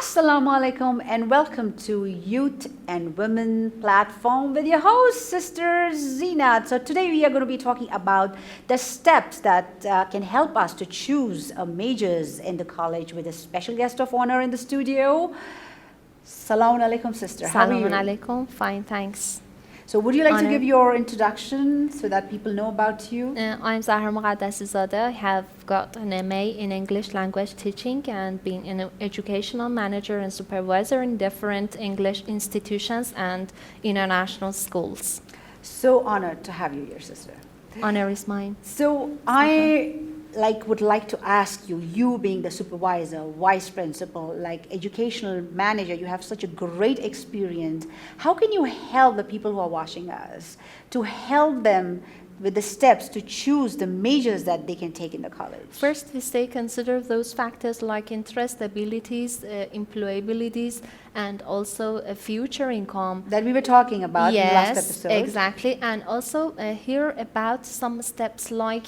Assalamu alaikum and welcome to Youth and Women platform with your host, Sister Zeenat. So today we are going to be talking about the steps that can help us to choose majors in the college with a special guest of honor in the studio. Assalamu alaikum, sister. How are you? Assalamu alaikum. Fine, thanks. So would you like to give your introduction so that people know about you? I'm Zahra Muqaddasizadeh. I have got an MA in English language teaching and been an educational manager and supervisor in different English institutions and international schools. So honored to have you here, sister. Honor is mine. So I would like to ask you, you being the supervisor, vice principal, educational manager, you have such a great experience. How can you help the people who are watching us to help them with the steps to choose the majors that they can take in the college? First, we say consider those factors like interest, abilities, employabilities, and also a future income. That we were talking about in the last episode. Yes, exactly. And also hear about some steps like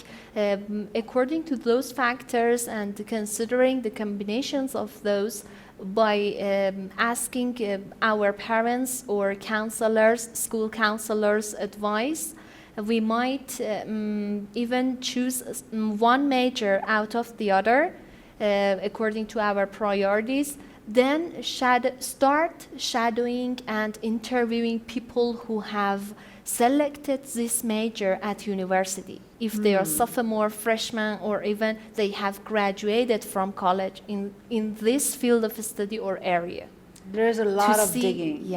according to those factors and considering the combinations of those by asking our parents or counselors, school counselors advice. We might even choose one major out of the other according to our priorities. Then start shadowing and interviewing people who have selected this major at university. If they are sophomore, freshman, or even they have graduated from college in this field of study or area. There's a lot of digging.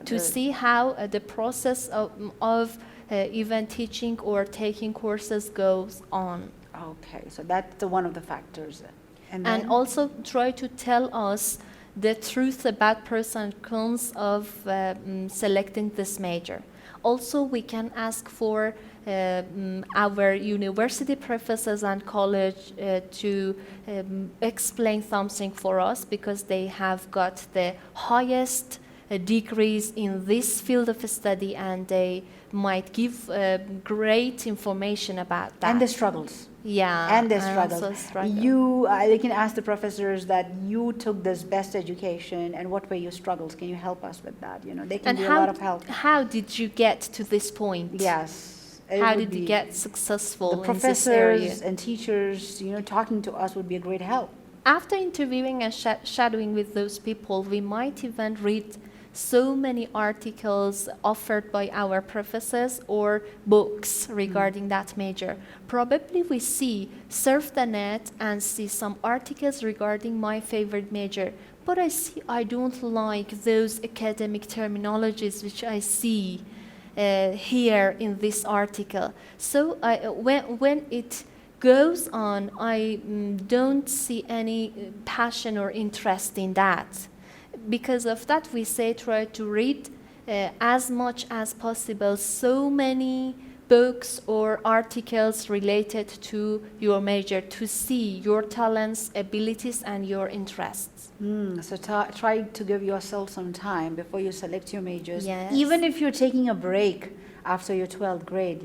To see how the process of even teaching or taking courses goes on. Okay, so that's one of the factors. And also try to tell us the truth about pros and cons of selecting this major. Also, we can ask for our university professors and college to explain something for us because they have got the highest degrees in this field of study and they might give great information about that. And the struggles. Yeah. And the struggles. You can ask the professors that you took this best education and what were your struggles. Can you help us with that? You know, they can be a lot of help. How did you get to this point? Yes. How did you get successful in this area? The professors and teachers, talking to us would be a great help. After interviewing and shadowing with those people, we might even read so many articles offered by our professors or books regarding that major. Probably we surf the net and see some articles regarding my favorite major, but I don't like those academic terminologies which I see here in this article. So when it goes on, I don't see any passion or interest in that. Because of that, we say try to read as much as possible so many books or articles related to your major to see your talents, abilities, and your interests. So try to give yourself some time before you select your majors. Yes. Even if you're taking a break after your 12th grade,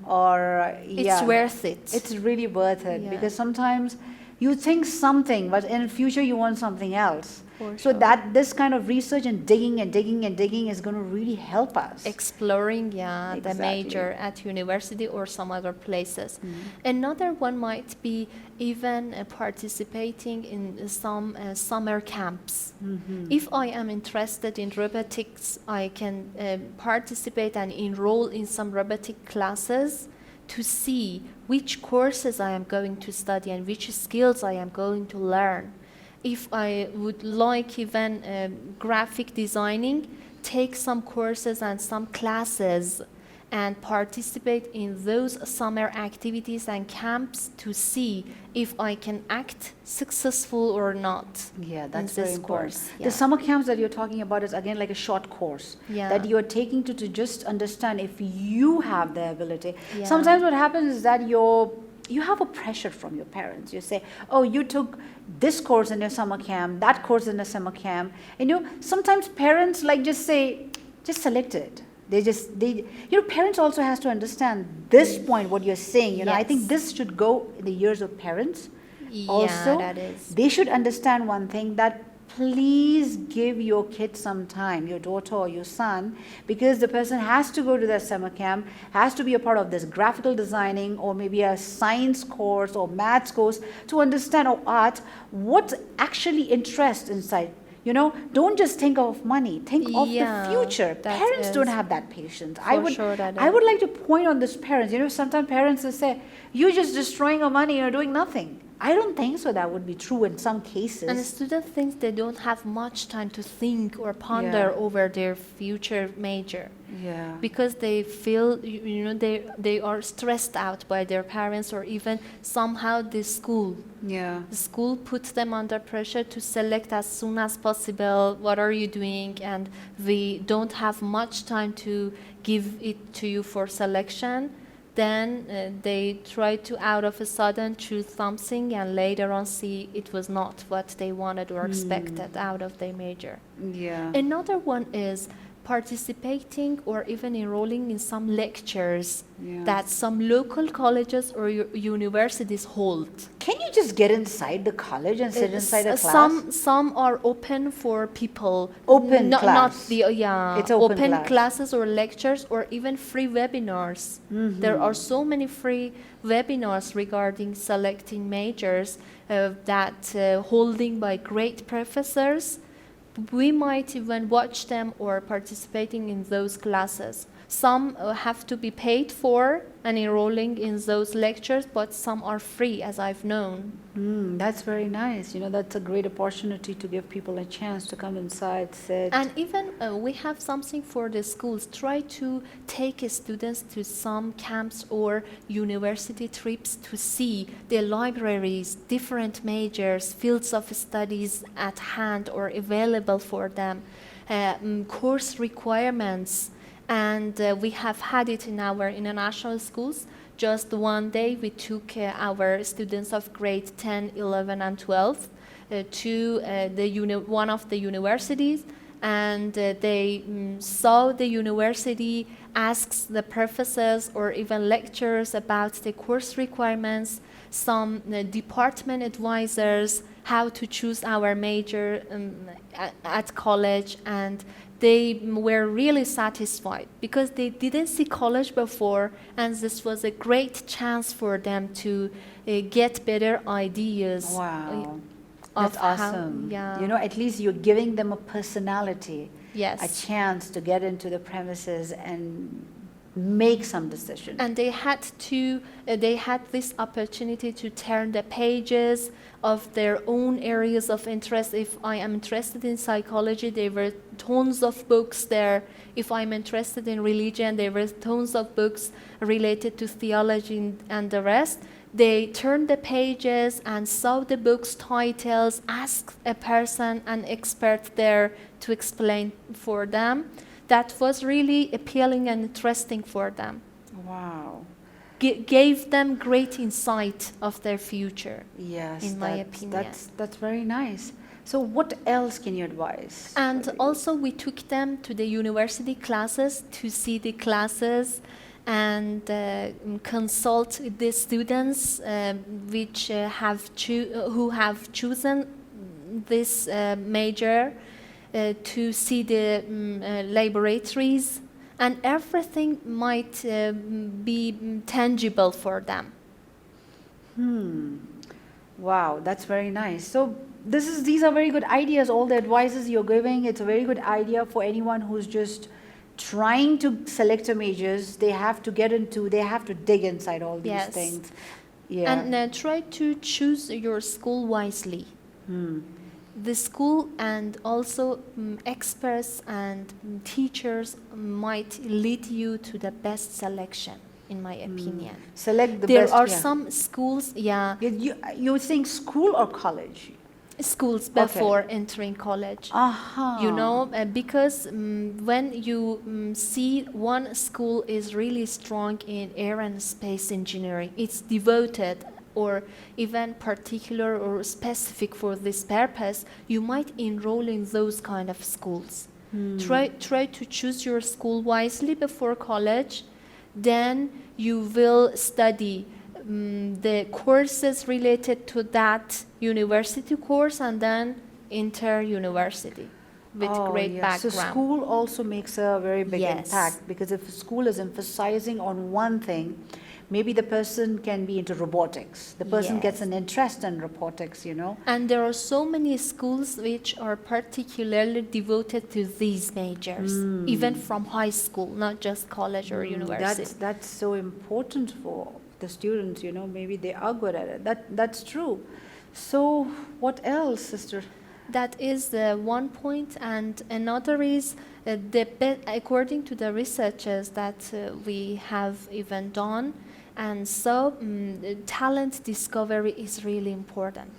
or it's worth it. It's really worth it because sometimes you think something, but in the future you want something else. So that this kind of research and digging is going to really help us. Exploring, the major at university or some other places. Another one might be even participating in some summer camps. If I am interested in robotics, I can participate and enroll in some robotic classes to see which courses I am going to study and which skills I am going to learn. If I would like even graphic designing, take some courses and some classes and participate in those summer activities and camps to see if I can act successful or not. Yeah, that's very important. Yeah. The summer camps that you're talking about is again like a short course that you're taking to just understand if you have the ability. Yeah. Sometimes what happens is that you have a pressure from your parents. You say, oh, you took this course in your summer camp, that course in the summer camp. And sometimes parents just say, just select it. Parents also has to understand this point, what you're saying. I think this should go in the ears of parents. Yeah, also, that is. They should understand one thing, that please give your kid some time, your daughter or your son, because the person has to go to that summer camp, has to be a part of this graphical designing or maybe a science course or maths course to understand, or art, what actually interests inside. You know, don't just think of money, think of the future. Parents don't have that patience. I would like to point on this parents. You know, sometimes parents will say, you're just destroying your money, you're doing nothing. I don't think so. That would be true in some cases. And the student thinks they don't have much time to think or ponder over their future major. Yeah. Because they feel, you know, they are stressed out by their parents, or even somehow the school. Yeah. The school puts them under pressure to select as soon as possible. What are you doing? And we don't have much time to give it to you for selection. Then they try to out of a sudden choose something, and later on see it was not what they wanted or expected out of their major. Yeah. Another one is participating or even enrolling in some lectures that some local colleges or universities hold. Can you just get inside the college and sit inside a class? Some are open for people. Open class. Not the It's open class. Classes or lectures or even free webinars. There are so many free webinars regarding selecting majors that holding by great professors. We might even watch them or participating in those classes. Some have to be paid for and enrolling in those lectures, but some are free, as I've known. That's very nice. You know, that's a great opportunity to give people a chance to come inside, sit. And even we have something for the schools. Try to take students to some camps or university trips to see the libraries, different majors, fields of studies at hand or available for them, course requirements. And we have had it in our international schools. Just one day we took our students of grade 10, 11 and 12 to one of the universities, and they saw the university, asks the professors or even lecturers about the course requirements, some department advisors, how to choose our major at college, and they were really satisfied because they didn't see college before, and this was a great chance for them to get better ideas. Wow, that's awesome. You know, at least you're giving them a personality, a chance to get into the premises and make some decision. And they had this opportunity to turn the pages of their own areas of interest. If I am interested in psychology, there were tons of books there. If I'm interested in religion, there were tons of books related to theology and the rest. They turned the pages and saw the book's titles, asked a person, an expert there to explain for them. That was really appealing and interesting for them. Wow. Gave them great insight of their future. Yes, in my opinion. That's very nice. So what else can you advise? And also we took them to the university classes to see the classes and consult the students who have chosen this major, to see the laboratories, and everything might be tangible for them. Wow, that's very nice. So these are very good ideas. All the advices you're giving, it's a very good idea for anyone who's just trying to select a majors. They have to dig inside all these things. Yeah. And try to choose your school wisely. The school and also experts and teachers might lead you to the best selection, in my opinion. Select the best. There are some schools, You're saying school or college? Schools before entering college. You know, because when you see one school is really strong in air and space engineering, it's devoted or even particular or specific for this purpose, you might enroll in those kind of schools. Try to choose your school wisely before college. Then you will study the courses related to that university course, and then enter university with great yeah. So background. school also makes a very big Yes. impact, because if school is emphasizing on one thing, maybe the person can be into robotics. The person gets Yes. an interest in robotics, you know. And there are so many schools which are particularly devoted to these majors, even from high school, not just college or university. That's so important for the students, you know. Maybe they are good at it. That's true. So what else, sister? That is one point, and another is according to the researches that we have even done, and so talent discovery is really important.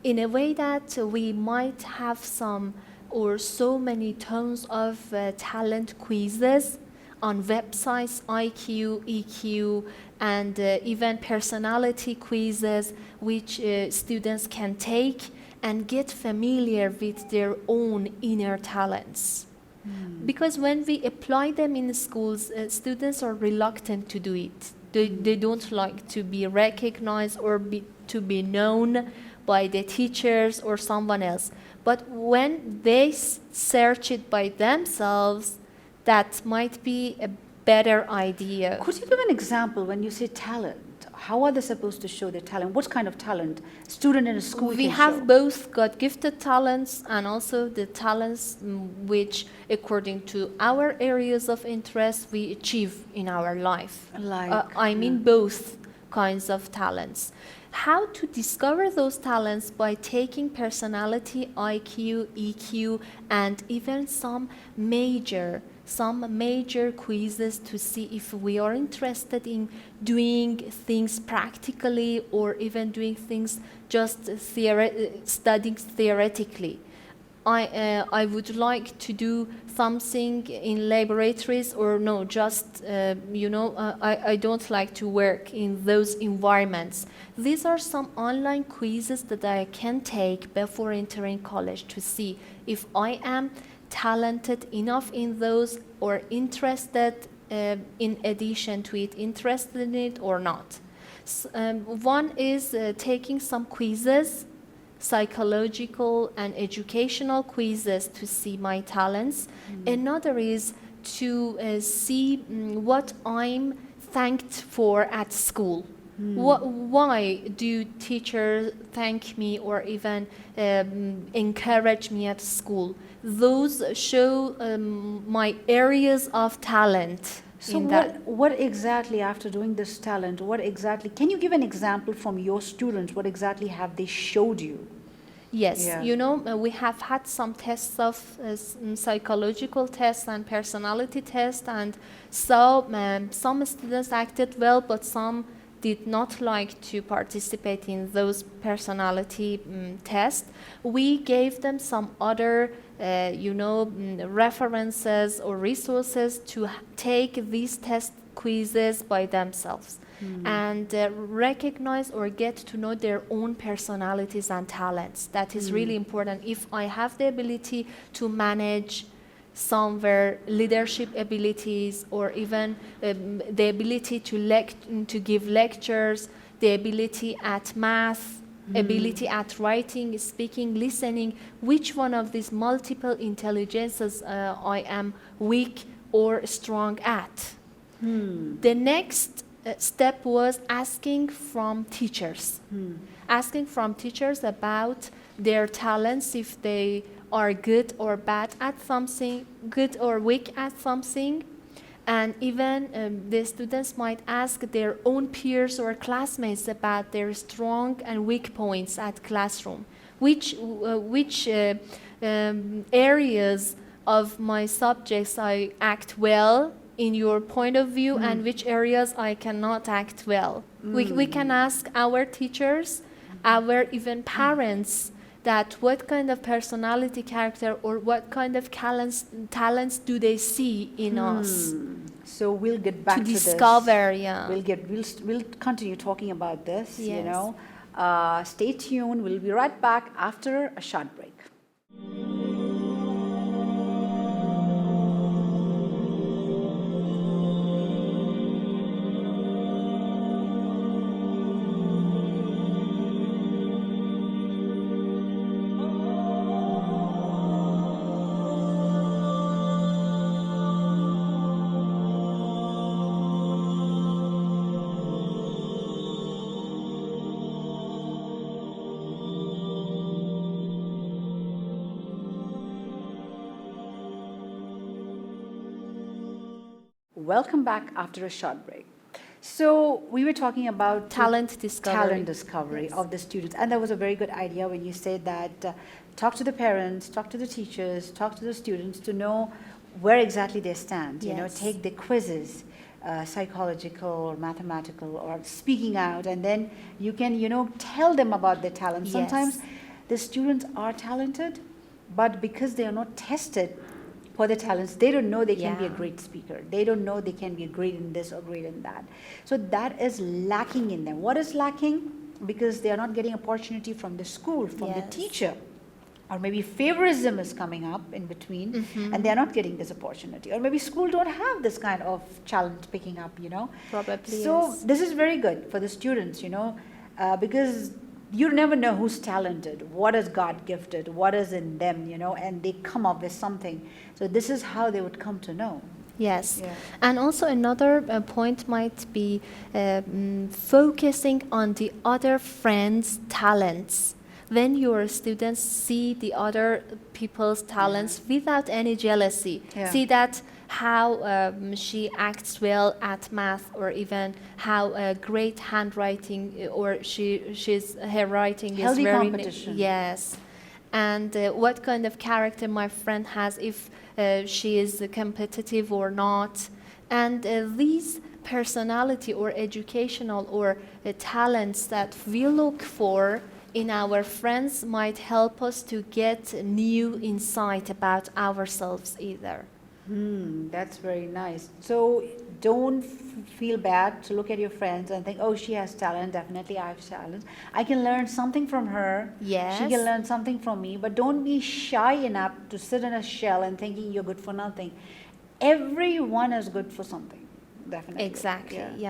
In a way that we might have some or so many tons of talent quizzes on websites, IQ, EQ, and even personality quizzes, which students can take and get familiar with their own inner talents. Because when we apply them in schools, students are reluctant to do it. They don't like to be recognized or to be known by the teachers or someone else. But when they search it by themselves, that might be a better idea. Could you give an example when you say talent? How are they supposed to show their talent? What kind of talent student in a school We can have show? both God-gifted talents and also the talents which, according to our areas of interest, we achieve in our life. I mean both kinds of talents. How to discover those talents? By taking personality, IQ, EQ, and even some major quizzes to see if we are interested in doing things practically or even doing things just studying theoretically. I would like to do something in laboratories, or no, just, I don't like to work in those environments. These are some online quizzes that I can take before entering college to see if I am talented enough in those or interested, in addition to it, interested in it or not. One is taking some quizzes, psychological and educational quizzes to see my talents. Another is to see what I'm thanked for at school. Why do teachers thank me or even encourage me at school? Those show my areas of talent. So what exactly, after doing this talent, can you give an example from your students? What exactly have they showed you? Yes, we have had some tests of psychological tests and personality tests, and so some students acted well, but some did not like to participate in those personality tests. We gave them some other references or resources to take these test quizzes by themselves and recognize or get to know their own personalities and talents. That is really important. If I have the ability to manage somewhere, leadership abilities, or even the ability to give lectures, the ability at math, ability at writing, speaking, listening, which one of these multiple intelligences I am weak or strong at. The next step was asking from teachers. Asking from teachers about their talents, if they are good or bad at something, good or weak at something. And even the students might ask their own peers or classmates about their strong and weak points at classroom. Which areas of my subjects I act well in your point of view, and which areas I cannot act well. We can ask our teachers, our even parents, that what kind of personality, character, or what kind of talents do they see in us? So we'll get back to discover, this. We'll continue talking about this. Stay tuned. We'll be right back after a short break. Welcome back after a short break. So we were talking about Talent discovery of the students, and that was a very good idea when you said that talk to the parents, talk to the teachers, talk to the students to know where exactly they stand. You know, take the quizzes, psychological or mathematical or speaking out, and then you can, you know, tell them about their talent. Sometimes the students are talented, but because they are not tested for their talents, they don't know they can be a great speaker. They don't know they can be great in this or great in that. So that is lacking in them. What is lacking? Because they are not getting opportunity from the school, from the teacher. Or maybe favorism is coming up in between, and they're not getting this opportunity. Or maybe school don't have this kind of challenge picking up, you know. Probably. So this is very good for the students, you know, because you never know who's talented, what is God gifted, what is in them, you know, and they come up with something. So this is how they would come to know. Yes, and also another point might be focusing on the other friends' talents. When your students see the other people's talents without any jealousy, see that how she acts well at math, or even how great handwriting, or her writing is healthy very competition. And what kind of character my friend has, if she is competitive or not, and these personality or educational or talents that we look for in our friends might help us to get new insight about ourselves either. That's very nice. So don't feel bad to look at your friends and think, oh, she has talent, definitely I have talent. I can learn something from her. Yes. She can learn something from me, but don't be shy enough to sit in a shell and thinking you're good for nothing. Everyone is good for something, definitely. Exactly,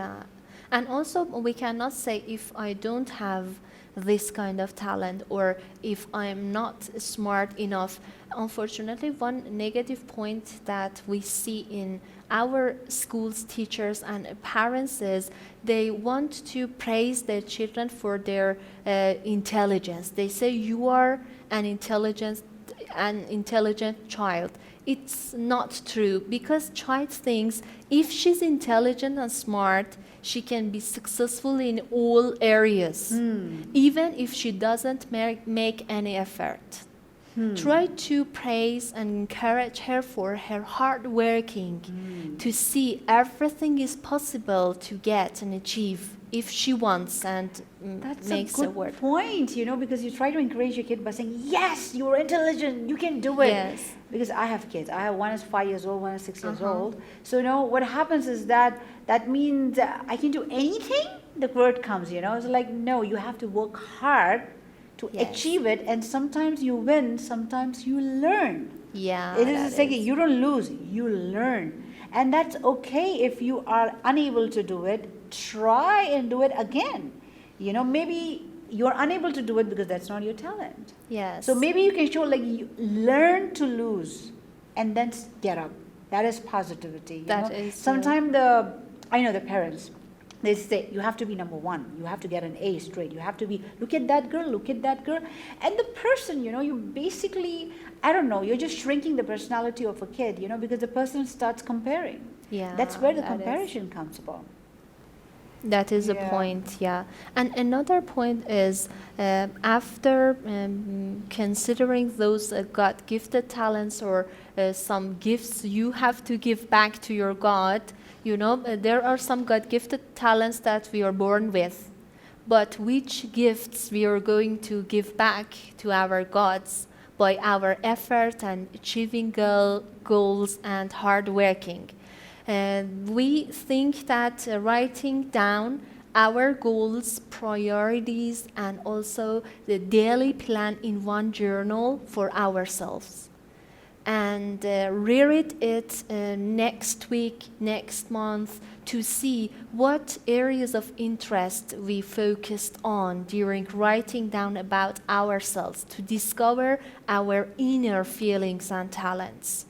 And also we cannot say if I don't have this kind of talent, or if I'm not smart enough. Unfortunately, one negative point that we see in our schools, teachers and parents is they want to praise their children for their intelligence. They say you are an intelligent child. It's not true, because child thinks if she's intelligent and smart, she can be successful in all areas, even if she doesn't make any effort. Try to praise and encourage her for her hard working, to see everything is possible to get and achieve if she wants and makes it work. That's a good point, you know, because you try to encourage your kid by saying, yes, you're intelligent, you can do it. Yes. Because I have kids. I have one is 5 years old, one is 6 years old. So, you know, what happens is that means I can do anything, the word comes, you know. It's like, no, you have to work hard to achieve it, and sometimes you win, sometimes you learn. It is a second, you don't lose, you learn. And that's okay if you are unable to do it, try and do it again. You know, maybe you're unable to do it because that's not your talent. So maybe you can show, like, you learn to lose and then get up. That is positivity. Sometimes I know the parents, they say, you have to be number one. You have to get an A straight. You have to be, look at that girl, look at that girl. And the person, you know, you basically, I don't know, you're just shrinking the personality of a kid, you know, because the person starts comparing. That's where the comparison comes from. That is a point, And another point is, after considering those God-gifted talents or some gifts you have to give back to your God, you know, there are some God-gifted talents that we are born with. But which gifts we are going to give back to our gods by our effort and achieving goals and hard working? We think that writing down our goals, priorities, and also the daily plan in one journal for ourselves, and reread it next week, next month, to see what areas of interest we focused on during writing down about ourselves, to discover our inner feelings and talents.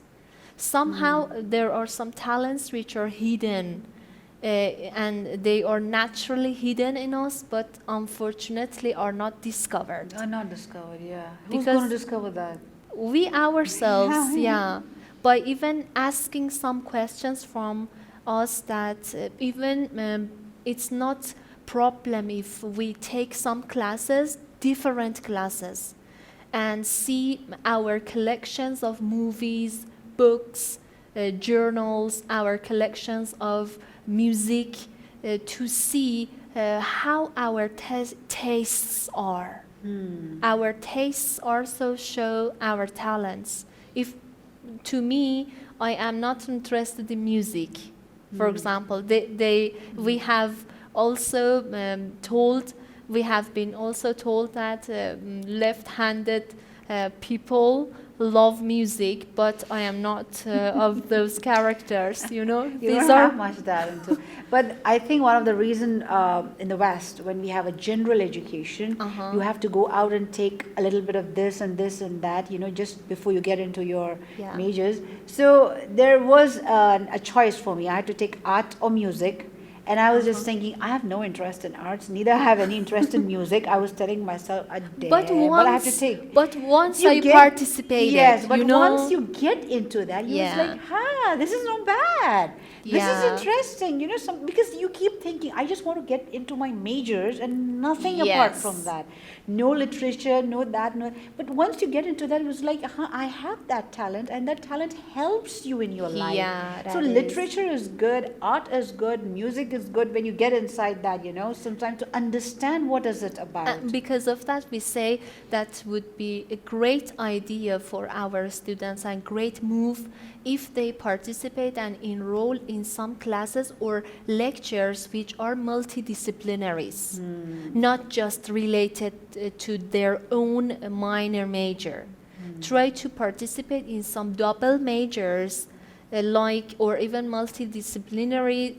Somehow there are some talents which are hidden, and they are naturally hidden in us, but unfortunately are not discovered. Are not discovered, Who's going to discover that? We ourselves, by even asking some questions from us that even it's not problem if we take some classes, different classes, and see our collections of movies, books, journals, our collections of music, to see how our tastes are. Our tastes also show our talents. If to me, I am not interested in music, for example, we have also we have been also told that left-handed people love music, but I am not of those characters, you know. You don't have much talent too. But I think one of the reason in the West, when we have a general education, you have to go out and take a little bit of this and that, you know, just before you get into your majors. So there was a choice for me. I had to take art or music. And I was just thinking, I have no interest in arts, neither I have any interest in music. I was telling myself, but I have to take. But once I participated, yes, but you know, once you get into that, you was like, this is not bad. This is interesting, you know, because you keep thinking, I just want to get into my majors and nothing apart from that. No literature, no that, no. But once you get into that, it was like, I have that talent, and that talent helps you in your life. Yeah, so literature is good, art is good, music is good when you get inside that, you know, sometimes to understand what is it about. Because of that, we say that would be a great idea for our students and great move if they participate and enroll in some classes or lectures which are multidisciplinaries, not just related to their own minor major. Try to participate in some double majors, or even multidisciplinary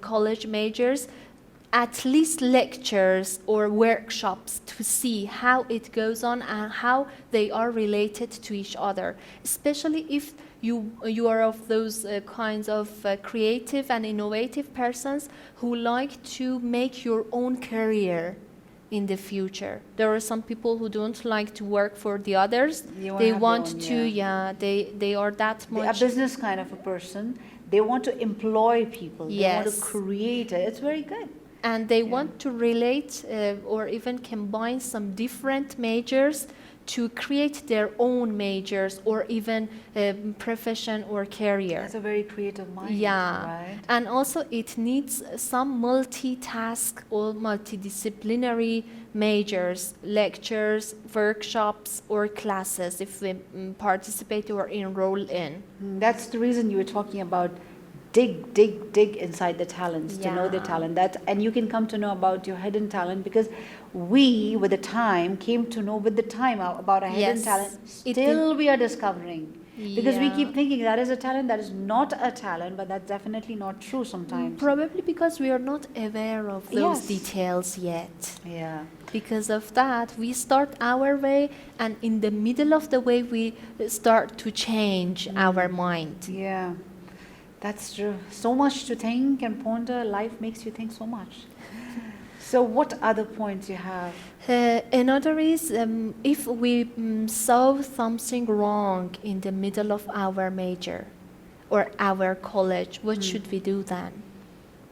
college majors, at least lectures or workshops to see how it goes on and how they are related to each other, especially if you are of those kinds of creative and innovative persons who like to make your own career in the future. There are some people who don't like to work for the others. They want to, they are that much. A business kind of a person. They want to employ people. They want to create it. It's very good. And they want to relate or even combine some different majors to create their own majors or even profession or career. That's a very creative mind. Yeah, right? And also it needs some multitask or multidisciplinary majors, lectures, workshops, or classes if we participate or enroll in. That's the reason you were talking about dig inside the talents, to know the talent. And you can come to know about your hidden talent, because we, with the time, came to know with the time about our hidden talent. Still we are discovering. Because we keep thinking that is a talent, that is not a talent, but that's definitely not true sometimes. Probably because we are not aware of those details yet. Yeah. Because of that, we start our way, and in the middle of the way, we start to change our mind. Yeah. That's true. So much to think and ponder. Life makes you think so much. So what other points you have? Another is if we saw something wrong in the middle of our major or our college, what should we do then?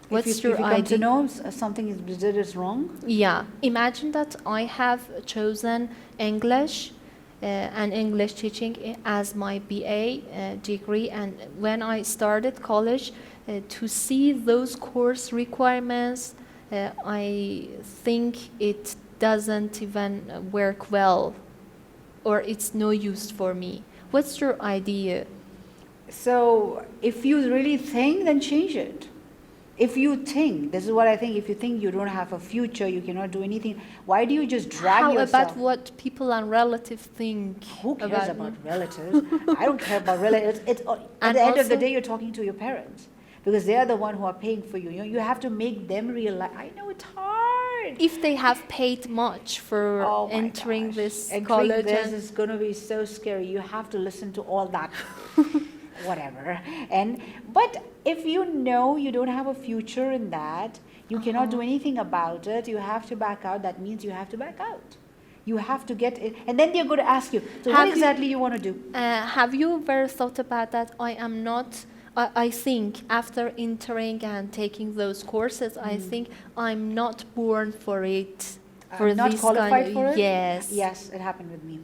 What's your idea? If you come to know something is wrong? Yeah. Imagine that I have chosen English and English teaching as my BA degree, and when I started college, to see those course requirements, I think it doesn't even work well, or it's no use for me. What's your idea? So if you really think, then change it. If you think, this is what I think, if you think you don't have a future, you cannot do anything, why do you just drag yourself? How about what people and relatives think? Who cares about relatives? I don't care about relatives. At the end of the day, you're talking to your parents, because they are the one who are paying for you. You have to make them realize, I know it's hard. If they have paid much for entering this college. This is going to be so scary. You have to listen to all that. Whatever. But if you know you don't have a future in that, you cannot do anything about it, you have to back out. That means you have to back out. You have to get it, and then they're going to ask you, so what exactly you want to do? Have you ever thought about that? I think after entering and taking those courses, I think I'm not born for it. For not this qualified kind of, for it? yes. Yes, it happened with me.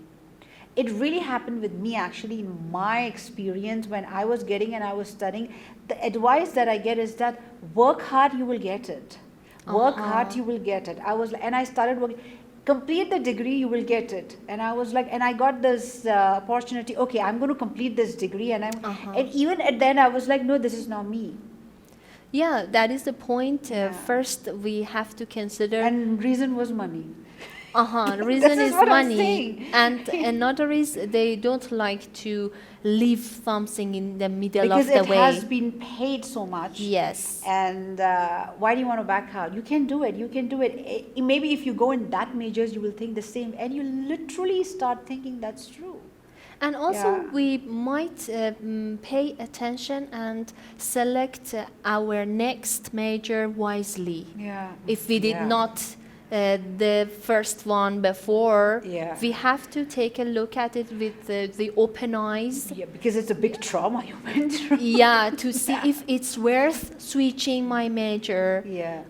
It really happened with me actually in my experience when I was getting and I was studying. The advice that I get is that work hard, you will get it. Work hard, you will get it. And I started working. Complete the degree, you will get it. And I was like, and I got this opportunity. Okay, I'm going to complete this degree, and and even at then I was like, no, this is not me. Yeah, that is the point. First, we have to consider. And reason was money. The reason is what I'm money, saying. and another is they don't like to leave something in the middle because of the way. Because it has been paid so much. Yes. And why do you want to back out? You can do it. You can do it. Maybe if you go in that majors, you will think the same, and you literally start thinking that's true. And also, we might pay attention and select our next major wisely. Yeah. If we did not the first one before, we have to take a look at it with the open eyes. Yeah, because it's a big trauma you went through. Yeah, to see if it's worth switching my major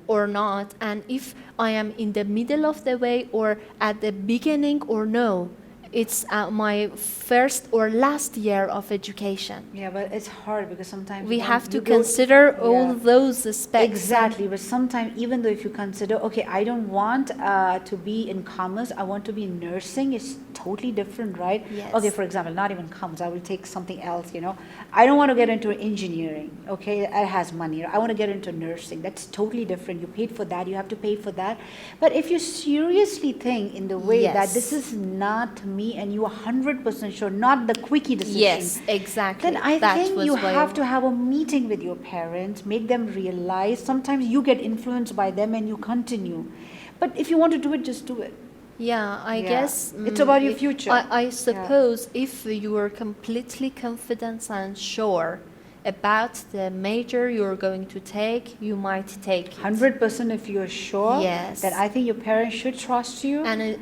or not, and if I am in the middle of the way or at the beginning or no. It's my first or last year of education. Yeah, but it's hard because sometimes we have to consider all those aspects. Exactly, but sometimes even though if you consider, okay, I don't want to be in commerce, I want to be in nursing, it's totally different, right? Yes. Okay, for example, not even commerce, I will take something else, you know. I don't want to get into engineering, okay, it has money. I want to get into nursing, that's totally different. You paid for that, you have to pay for that. But if you seriously think in the way that this is not me and you are 100% sure, not the quickie decision. Yes, exactly. Then I think you have to have a meeting with your parents, make them realize. Sometimes you get influenced by them and you continue. But if you want to do it, just do it. Yeah, I guess it's about your future. I suppose if you are completely confident and sure about the major you're going to take, you might take it. 100% if you're sure. Yes. Then I think your parents should trust you. And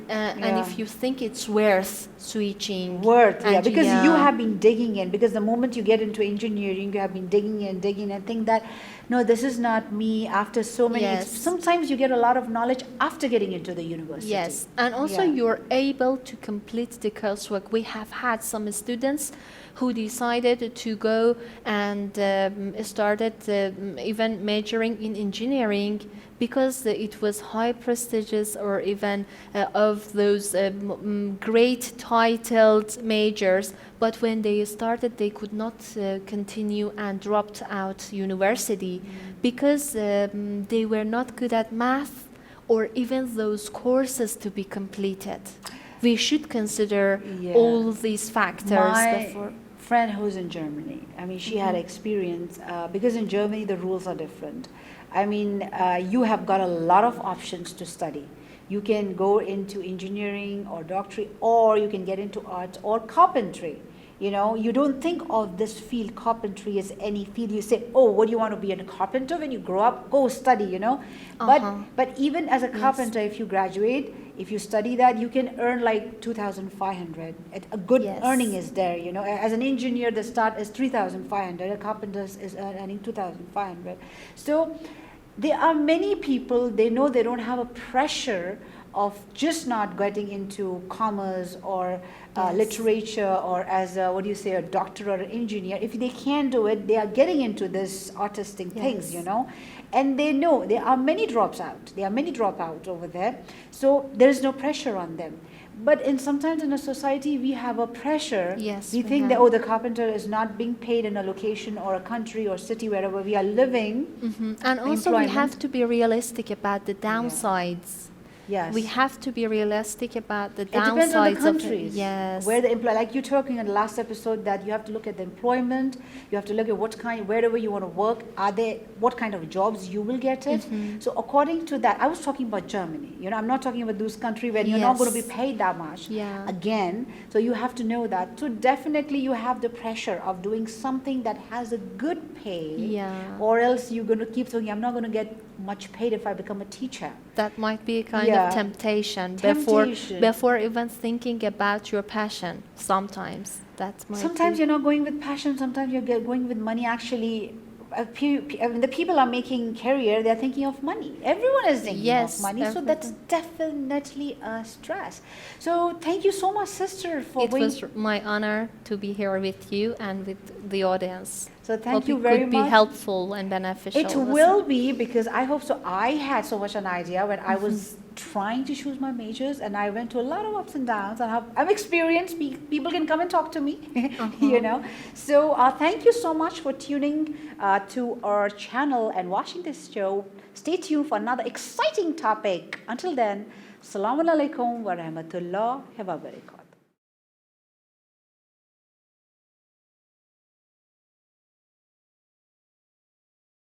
if you think it's worth switching. Because you have been digging in. Because the moment you get into engineering, you have been digging in and think that, no, this is not me after so many. Sometimes you get a lot of knowledge after getting into the university. Yes, and also you're able to complete the coursework. We have had some students who decided to go and started even majoring in engineering because it was high prestigious or even of those great titled majors. But when they started, they could not continue and dropped out university because they were not good at math or even those courses to be completed. We should consider all these factors before. Friend who's in Germany, I mean, she had experience because in Germany the rules are different. I mean, you have got a lot of options to study. You can go into engineering or doctorate, or you can get into arts or carpentry. You know, you don't think of this field, carpentry, as any field. You say, oh, what do you want to be, a carpenter when you grow up? Go study, you know. But even as a carpenter, if you graduate, if you study that, you can earn like 2,500. A good earning is there, you know. As an engineer, the start is 3,500. A carpenter is earning 2,500. So there are many people, they know they don't have a pressure of just not getting into commerce or literature or as a doctor or an engineer. If they can't do it, they are getting into this artistic things, you know. And they know there are many dropouts. There are many dropouts over there. So there is no pressure on them. But sometimes in a society, we have a pressure. Yes, we think that, the carpenter is not being paid in a location or a country or city wherever we are living. And also we have to be realistic about the downsides. Yes. We have to be realistic about the downsides. It depends on the countries. Where the like you're talking in the last episode that you have to look at the employment, you have to look at wherever you want to work, what kind of jobs you will get it. So according to that, I was talking about Germany. You know, I'm not talking about those countries where you're not going to be paid that much. Again, so you have to know that. So definitely you have the pressure of doing something that has a good pay, or else you're going to keep thinking, I'm not going to get much paid if I become a teacher. That might be a kind Yeah. of temptation, Temptation. before even thinking about your passion. Sometimes that might Sometimes be. you're not going with passion, sometimes you're going with money. Actually, I mean, the people are making career, they're thinking of money. Everyone is thinking Yes, of money, so that's definitely a stress. So thank you so much, sister, for It was my honor to be here with you and with the audience. So thank Hope you it very could be much. helpful and beneficial. It will be, because I hope so. I had so much an idea when I was trying to choose my majors, and I went to a lot of ups and downs. I'm experienced. People can come and talk to me, you know. So thank you so much for tuning to our channel and watching this show. Stay tuned for another exciting topic. Until then, Assalamu alaikum wa rahmatullahi wa barakatuh.